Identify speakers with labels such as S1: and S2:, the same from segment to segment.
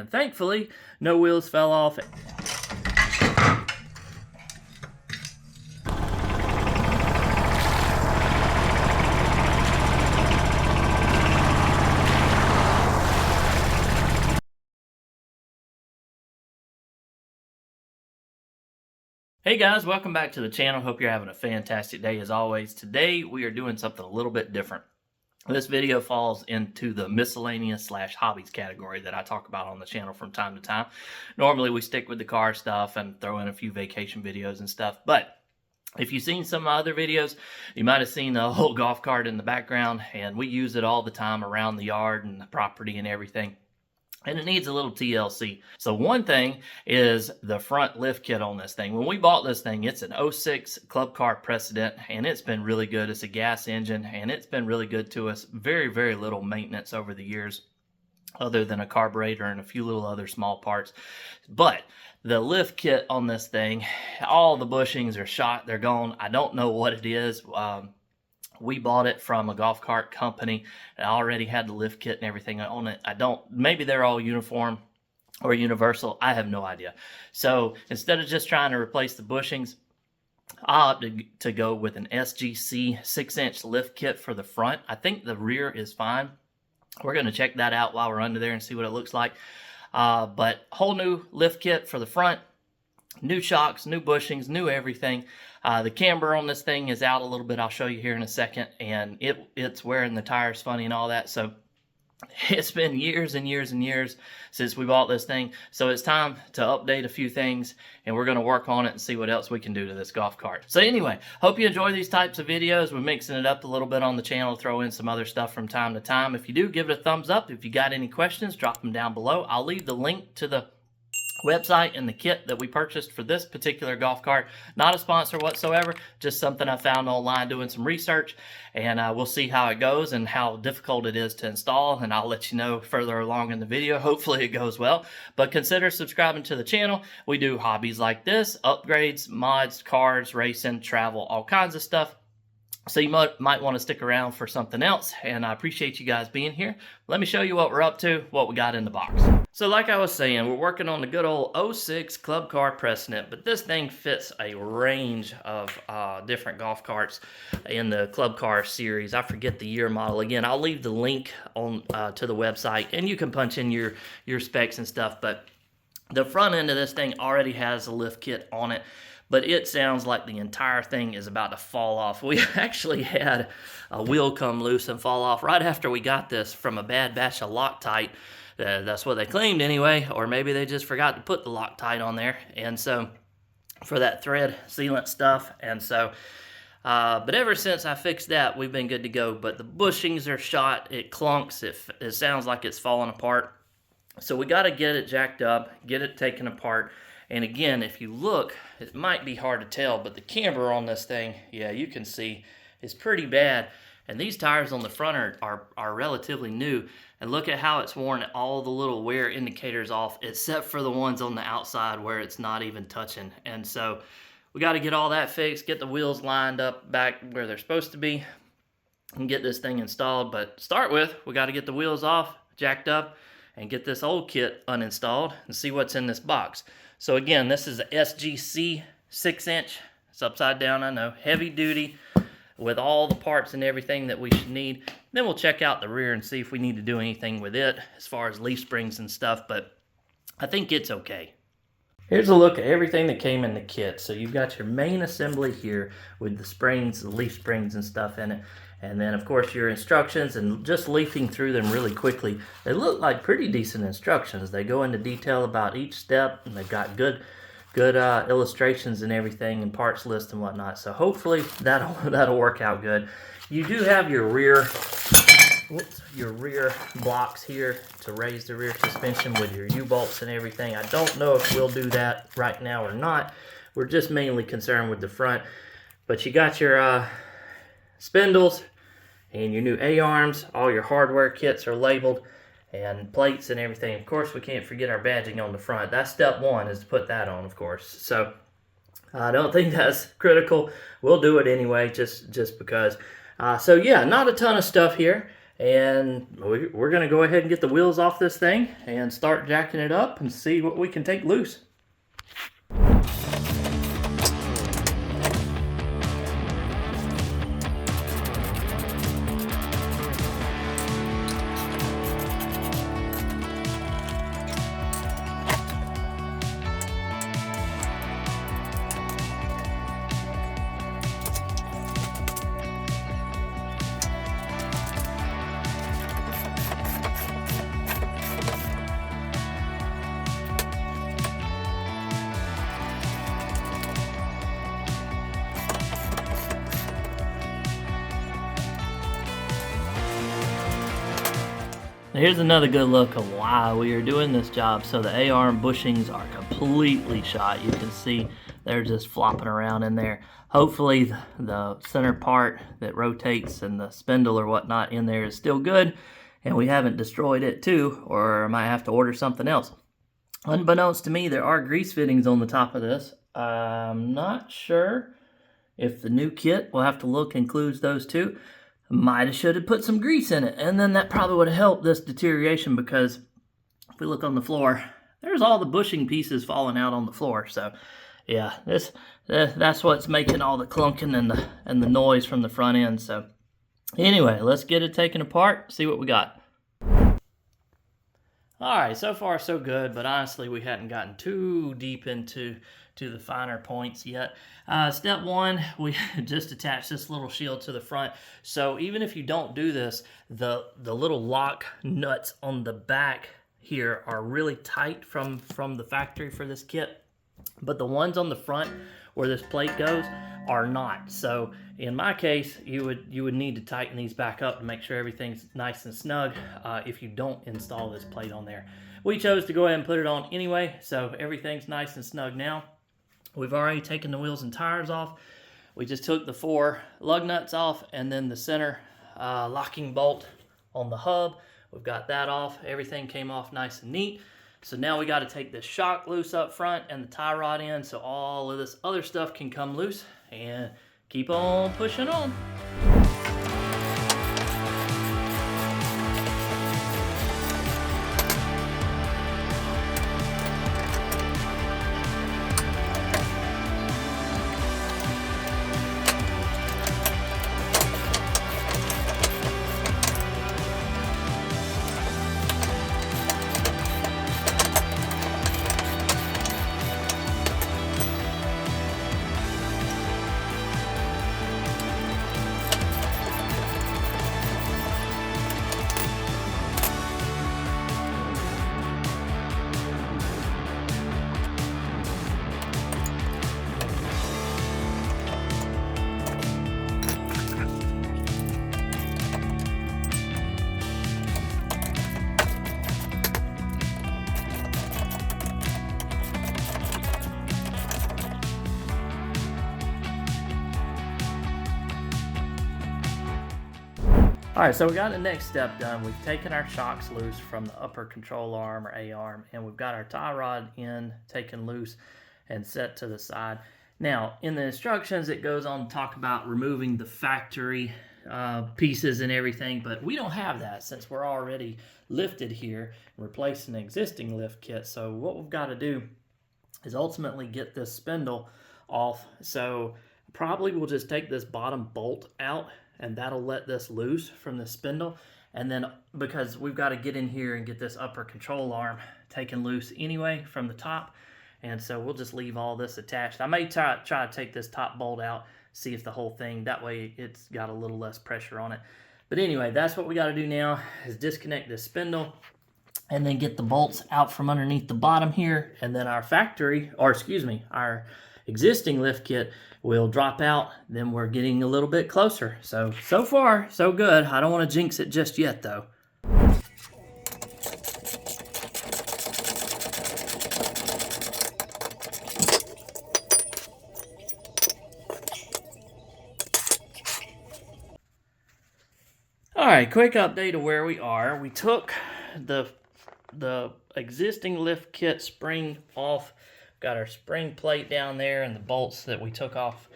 S1: and thankfully no wheels fell off. Hey guys, welcome back to the channel. Hope you're having a fantastic day as always. Today we are doing something a little bit different. This video falls into the miscellaneous / hobbies category that I talk about on the channel from time to time. Normally we stick with the car stuff and throw in a few vacation videos and stuff, but if you've seen some other videos, you might have seen a whole golf cart in the background, and we use it all the time around the yard and the property and everything. And it needs a little TLC. So one thing is the front lift kit on this thing. When we bought this thing, it's an 06 Club Car Precedent, and it's been really good. It's a gas engine, and it's been really good to us. Very, very little maintenance over the years, other than a carburetor and a few little other small parts. But the lift kit on this thing, all the bushings are shot. They're gone. I don't know what it is. We bought it from a golf cart company. I already had the lift kit and everything on it. Maybe they're all uniform or universal. I have no idea. So instead of just trying to replace the bushings, I opted to go with an SGC 6-inch lift kit for the front. I think the rear is fine. We're going to check that out while we're under there and see what it looks like. But whole new lift kit for the front. New shocks, new bushings, new everything. The camber on this thing is out a little bit. I'll show you here in a second. And it's wearing the tires funny and all that. So it's been years and years and years since we bought this thing. So it's time to update a few things. And we're going to work on it and see what else we can do to this golf cart. So anyway, hope you enjoy these types of videos. We're mixing it up a little bit on the channel. Throw in some other stuff from time to time. If you do, give it a thumbs up. If you got any questions, drop them down below. I'll leave the link to the website and the kit that we purchased for this particular golf cart. Not a sponsor whatsoever, just something I found online doing some research, and we'll see how it goes and how difficult it is to install, and I'll let you know further along in the video. Hopefully it goes well, but consider subscribing to the channel. We do hobbies like this, upgrades, mods, cars, racing, travel, all kinds of stuff. So you might want to stick around for something else, and I appreciate you guys being here. Let me show you what we're up to, what we got in the box. So like I was saying, we're working on the good old 06 Club Car Precedent, but this thing fits a range of different golf carts in the Club Car series. I forget the year model. Again, I'll leave the link on to the website, and you can punch in your specs and stuff, but the front end of this thing already has a lift kit on it. But it sounds like the entire thing is about to fall off. We actually had a wheel come loose and fall off right after we got this from a bad batch of Loctite. That's what they claimed anyway, or maybe they just forgot to put the Loctite on there. And so, for that thread sealant stuff. And so, but ever since I fixed that, we've been good to go. But the bushings are shot. It clunks. It sounds like it's falling apart. So we got to get it jacked up, get it taken apart. And again, if you look, it might be hard to tell, but the camber on this thing, yeah, you can see, is pretty bad. And these tires on the front are relatively new. And look at how it's worn all the little wear indicators off, except for the ones on the outside where it's not even touching. And so we got to get all that fixed, get the wheels lined up back where they're supposed to be, and get this thing installed. But to start with, we got to get the wheels off, jacked up, and get this old kit uninstalled and see what's in this box. So again, this is a SGC 6-inch. It's upside down, I know. Heavy duty with all the parts and everything that we should need. Then we'll check out the rear and see if we need to do anything with it as far as leaf springs and stuff, but I think it's okay. Here's a look at everything that came in the kit. So you've got your main assembly here with the springs, the leaf springs and stuff in it. And then, of course, your instructions, and just leafing through them really quickly. They look like pretty decent instructions. They go into detail about each step, and they've got good illustrations and everything, and parts list and whatnot. So hopefully that'll work out good. You do have your rear blocks here to raise the rear suspension with your U-bolts and everything. I don't know if we'll do that right now or not. We're just mainly concerned with the front. But you got your spindles and your new A-arms. All your hardware kits are labeled, and plates and everything. Of course, we can't forget our badging on the front. That's step one, is to put that on, of course. So I don't think that's critical. We'll do it anyway, just because. So yeah, not a ton of stuff here. And we're going to go ahead and get the wheels off this thing and start jacking it up and see what we can take loose. Now here's another good look of why we are doing this job. So the A-arm bushings are completely shot. You can see they're just flopping around in there. Hopefully the center part that rotates and the spindle or whatnot in there is still good and we haven't destroyed it too, or I might have to order something else. Unbeknownst to me, there are grease fittings on the top of this. I'm not sure if the new kit, we'll have to look, includes those too. Might have should have put some grease in it, and then that probably would have helped this deterioration, because if we look on the floor, there's all the bushing pieces falling out on the floor. So yeah, that's what's making all the clunking and the noise from the front end. So anyway, let's get it taken apart, see what we got. All right, so far so good, but honestly we hadn't gotten too deep into the finer points yet. Step one, we just attach this little shield to the front. So even if you don't do this, the little lock nuts on the back here are really tight from the factory for this kit, but the ones on the front where this plate goes are not. So in my case, you would need to tighten these back up to make sure everything's nice and snug if you don't install this plate on there. We chose to go ahead and put it on anyway, so everything's nice and snug now. We've already taken the wheels and tires off. We just took the 4 lug nuts off, and then the center locking bolt on the hub. We've got that off. Everything came off nice and neat. So now we got to take this shock loose up front and the tie rod in, so all of this other stuff can come loose, and keep on pushing on. All right, so we got the next step done. We've taken our shocks loose from the upper control arm or A-arm, and we've got our tie rod in, taken loose and set to the side. Now, in the instructions, it goes on to talk about removing the factory pieces and everything, but we don't have that since we're already lifted here and replacing the existing lift kit. So what we've got to do is ultimately get this spindle off. So probably we'll just take this bottom bolt out, and that'll let this loose from the spindle. And then because we've got to get in here and get this upper control arm taken loose anyway from the top, and so we'll just leave all this attached. I may try to take this top bolt out, see if the whole thing, that way it's got a little less pressure on it. But anyway, that's what we got to do now, is disconnect this spindle and then get the bolts out from underneath the bottom here, and then our factory, or excuse me, our existing lift kit will drop out. Then we're getting a little bit closer. So far, so good. I don't want to jinx it just yet, though. All right, quick update of where we are. We took the existing lift kit spring off. Got our spring plate down there and the bolts that we took off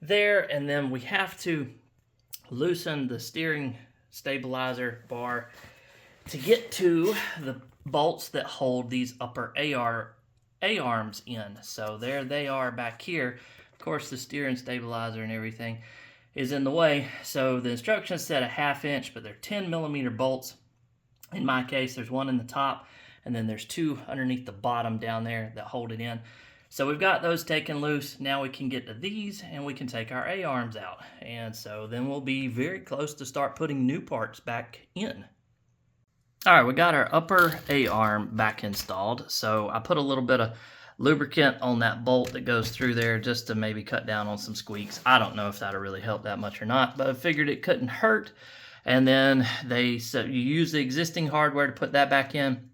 S1: there, and then we have to loosen the steering stabilizer bar to get to the bolts that hold these upper A-arms in. So there they are back here. Of course, the steering stabilizer and everything is in the way. So the instructions said a 1/2 inch, but they're 10mm bolts. In my case, there's one in the top, and then there's 2 underneath the bottom down there that hold it in. So we've got those taken loose. Now we can get to these, and we can take our A-arms out. And so then we'll be very close to start putting new parts back in. All right, we got our upper A-arm back installed. So I put a little bit of lubricant on that bolt that goes through there just to maybe cut down on some squeaks. I don't know if that'll really help that much or not, but I figured it couldn't hurt. And then they said you use the existing hardware to put that back in.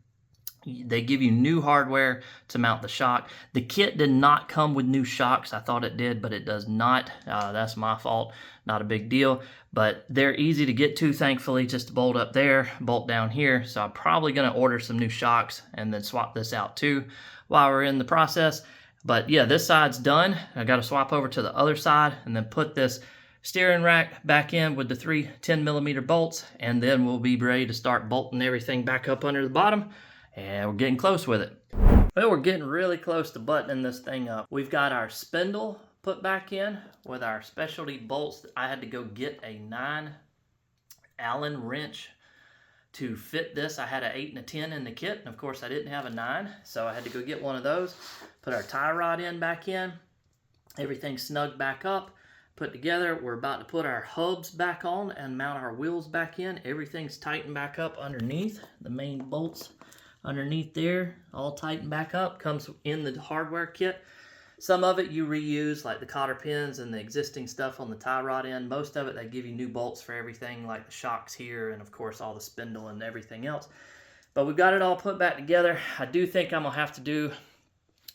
S1: They give you new hardware to mount the shock. The kit did not come with new shocks. I thought it did, but it does not. That's my fault. Not a big deal. But they're easy to get to, thankfully. Just bolt up there, bolt down here. So I'm probably going to order some new shocks and then swap this out too while we're in the process. But yeah, this side's done. I got to swap over to the other side and then put this steering rack back in with the 3 10mm bolts. And then we'll be ready to start bolting everything back up under the bottom. And we're getting close with it. Well, we're getting really close to buttoning this thing up. We've got our spindle put back in with our specialty bolts. I had to go get a 9 Allen wrench to fit this. I had an 8 and a 10 in the kit, and of course I didn't have a 9, so I had to go get one of those. Put our tie rod in back in. Everything snugged back up, put together. We're about to put our hubs back on and mount our wheels back in. Everything's tightened back up underneath. The main bolts underneath there, all tightened back up, comes in the hardware kit. Some of it you reuse, like the cotter pins and the existing stuff on the tie rod end. Most of it, they give you new bolts for everything, like the shocks here, and of course all the spindle and everything else. But we've got it all put back together. I do think I'm gonna have to do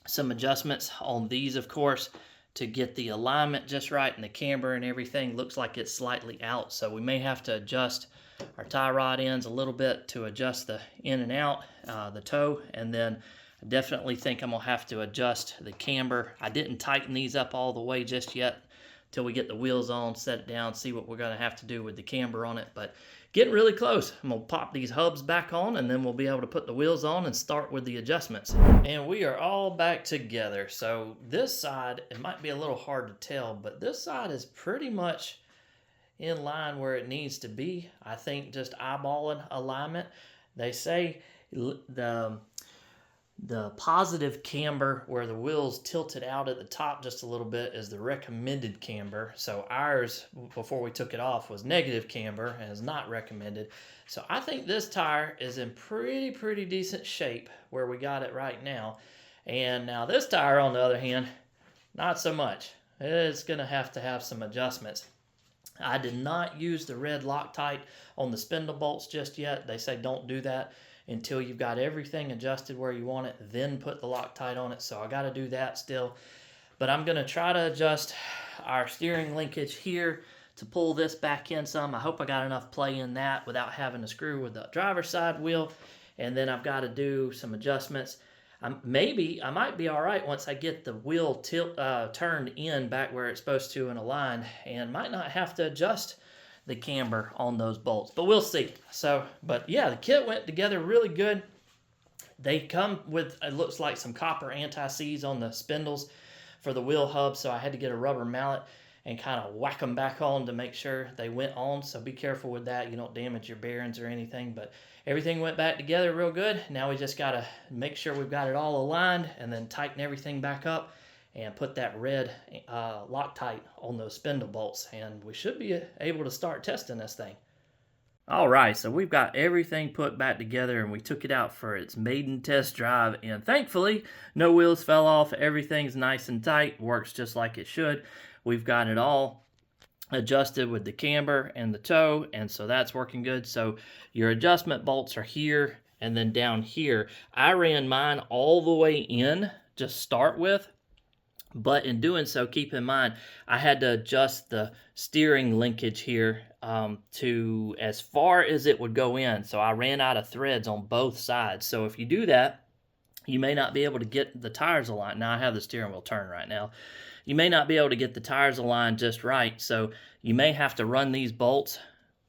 S1: some adjustments on these, of course, to get the alignment just right, and the camber and everything looks like it's slightly out. So we may have to adjust our tie rod ends a little bit to adjust the in and out, the toe, and then I definitely think I'm gonna have to adjust the camber. I didn't tighten these up all the way just yet till we get the wheels on, set it down, see what we're gonna have to do with the camber on it, but getting really close. I'm gonna pop these hubs back on, and then we'll be able to put the wheels on and start with the adjustments. And we are all back together. So this side, it might be a little hard to tell, but this side is pretty much in line where it needs to be. I think just eyeballing alignment. They say the positive camber where the wheels tilted out at the top just a little bit is the recommended camber. So ours, before we took it off, was negative camber and is not recommended. So I think this tire is in pretty decent shape where we got it right now. And now this tire, on the other hand, not so much. It's going to have some adjustments. I did not use the red Loctite on the spindle bolts just yet. They say don't do that until you've got everything adjusted where you want it, then put the Loctite on it. So I got to do that still. But I'm going to try to adjust our steering linkage here to pull this back in some. I hope I got enough play in that without having to screw with the driver's side wheel. And then I've got to do some adjustments. Maybe I might be all right once I get the wheel turned in back where it's supposed to and aligned, and might not have to adjust the camber on those bolts, but we'll see. So, but yeah, the kit went together really good. They come with, it looks like, some copper anti-seize on the spindles for the wheel hub, so I had to get a rubber mallet and kind of whack them back on to make sure they went on. So be careful with that. You don't damage your bearings or anything, but everything went back together real good. Now we just got to make sure we've got it all aligned and then tighten everything back up and put that red Loctite on those spindle bolts, and we should be able to start testing this thing. All right, so we've got everything put back together, and we took it out for its maiden test drive, and thankfully no wheels fell off. Everything's nice and tight, works just like it should. We've got it all adjusted with the camber and the toe, and so that's working good. So your adjustment bolts are here, and then down here I ran mine all the way in to start with, but in doing so, keep in mind I had to adjust the steering linkage here to as far as it would go in. So I ran out of threads on both sides. So if you do that, you may not be able to get the tires aligned. Now I have the steering wheel turned right now. You may not be able to get the tires aligned just right, so you may have to run these bolts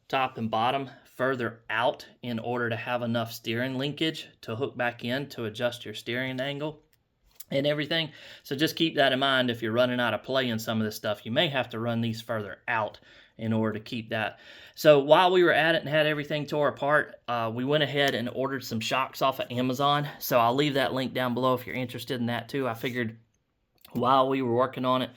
S1: top and bottom further out in order to have enough steering linkage to hook back in to adjust your steering angle and everything. So just keep that in mind. If you're running out of play in some of this stuff, you may have to run these further out in order to keep that. So while we were at it and had everything tore apart, we went ahead and ordered some shocks off of Amazon. So I'll leave that link down below if you're interested in that too. I figured while we were working on it,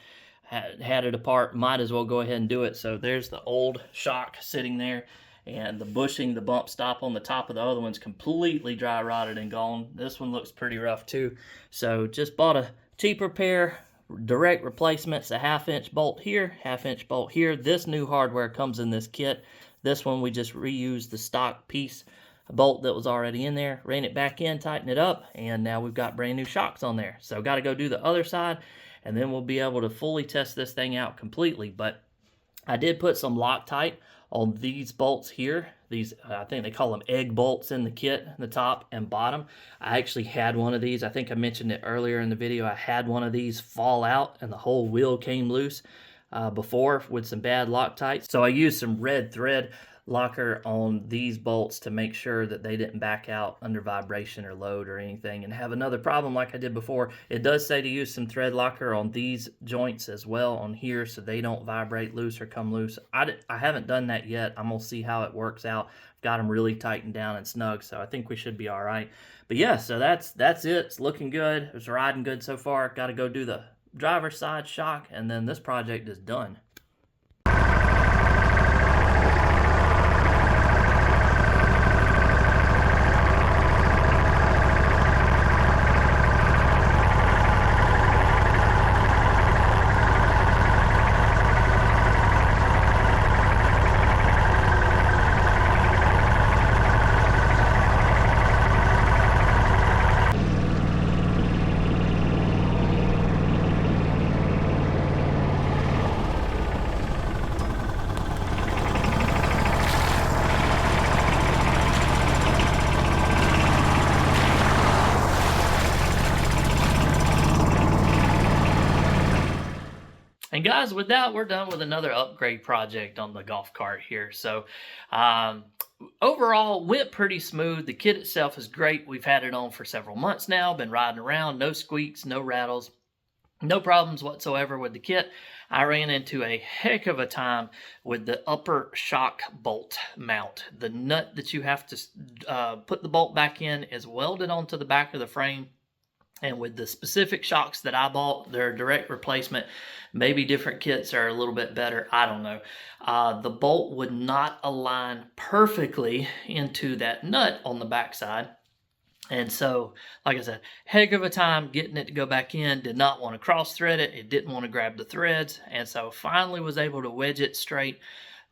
S1: had it apart, might as well go ahead and do it. So there's the old shock sitting there, and the bushing, the bump stop on the top of the other one's completely dry rotted and gone. This one looks pretty rough too. So just bought a cheaper pair, direct replacements, a 1/2-inch bolt here, 1/2-inch bolt here. This new hardware comes in this kit. This one we just reused the stock piece bolt that was already in there, ran it back in, tightened it up, and now we've got brand new shocks on there. So got to go do the other side, and then we'll be able to fully test this thing out completely. But I did put some Loctite on these bolts here. These, I think they call them egg bolts in the kit, the top and bottom. I actually had one of these. I think I mentioned it earlier in the video. I had one of these fall out and the whole wheel came loose before with some bad Loctite. So I used some red thread locker on these bolts to make sure that they didn't back out under vibration or load or anything and have another problem like I did before. It does say to use some thread locker on these joints as well on here so they don't vibrate loose or come loose. I haven't done that yet. I'm gonna see how it works out. I've got them really tightened down and snug, so I think we should be all right. But yeah, so that's it. It's looking good. It's riding good so far. Got to go do the driver's side shock, and then this project is done. And guys, with that, we're done with another upgrade project on the golf cart here. So overall, went pretty smooth. The kit itself is great. We've had it on for several months now, been riding around, no squeaks, no rattles, no problems whatsoever with the kit. I ran into a heck of a time with the upper shock bolt mount. The nut that you have to put the bolt back in is welded onto the back of the frame. And with the specific shocks that I bought, they're a direct replacement. Maybe different kits are a little bit better. I don't know. The bolt would not align perfectly into that nut on the backside. And so, like I said, heck of a time getting it to go back in. Did not want to cross thread it. It didn't want to grab the threads. And so finally was able to wedge it straight,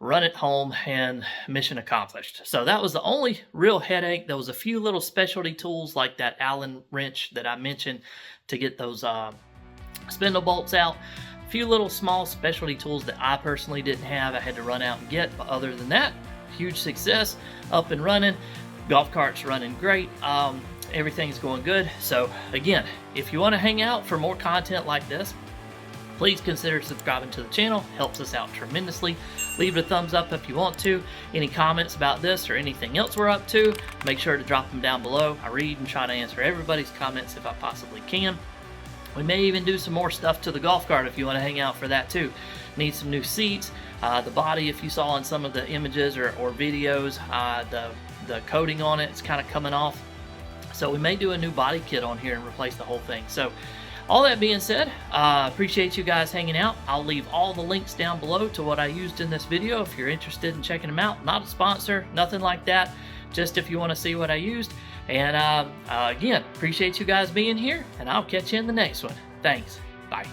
S1: run it home, and mission accomplished. So that was the only real headache. There was a few little specialty tools like that Allen wrench that I mentioned to get those spindle bolts out. A few little small specialty tools that I personally didn't have. I had to run out and get. But other than that, huge success, up and running. Golf cart's running great. Everything's going good. So again, if you want to hang out for more content like this, please consider subscribing to the channel. Helps us out tremendously. Leave it a thumbs up if you want to. Any comments about this or anything else we're up to, make sure to drop them down below. I read and try to answer everybody's comments if I possibly can. We may even do some more stuff to the golf cart if you want to hang out for that too. Need some new seats. The body, if you saw in some of the images or videos, the coating on it is kind of coming off. So we may do a new body kit on here and replace the whole thing. So all that being said, appreciate you guys hanging out. I'll leave all the links down below to what I used in this video if you're interested in checking them out. Not a sponsor, nothing like that. Just if you want to see what I used. And again, appreciate you guys being here, and I'll catch you in the next one. Thanks. Bye.